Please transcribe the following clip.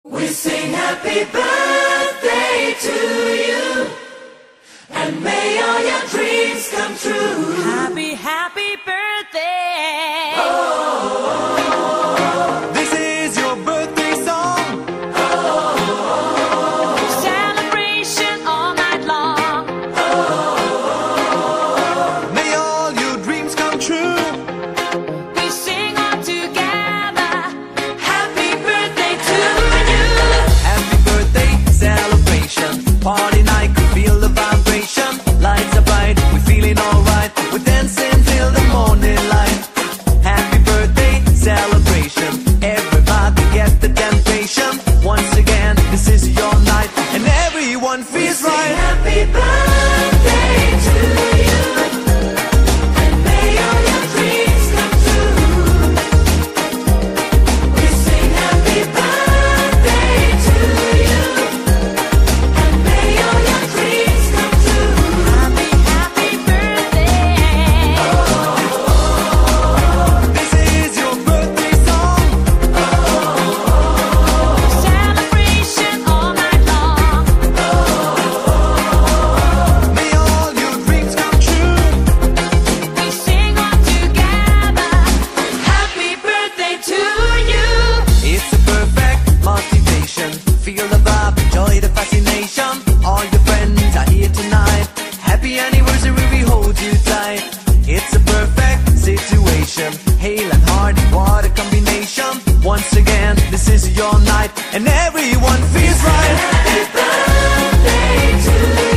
We sing happy birthday to you, and may all your dreams come true. Happy, happy birthday. This is your birthday song. Celebration all night long. May all your dreams come true. We sing all together. Happy birthday to you. Happy birthday celebration. Party night, could feel the vibration. Lights are bright, we're feeling alright. We're dancing till the morning light. Happy birthday celebration. Everybody get the temptation. Once again, this is your night, and everyone feels Sing right. happy birthday to you, and may all your dreams come true. We sing happy birthday to you, and may all your dreams come true. Happy, happy birthday. This is your birthday song. Celebration all night long. May all your dreams come true. We sing all together. Happy birthday to you. It's a perfect motivation. Feel the vibe, enjoy the fascination. All your friends are here tonight. Happy anniversary, we hold you tight. It's a perfect situation. Hale and hard, what a combination. Once again, this is your night, and everyone feels right. Happy birthday to you.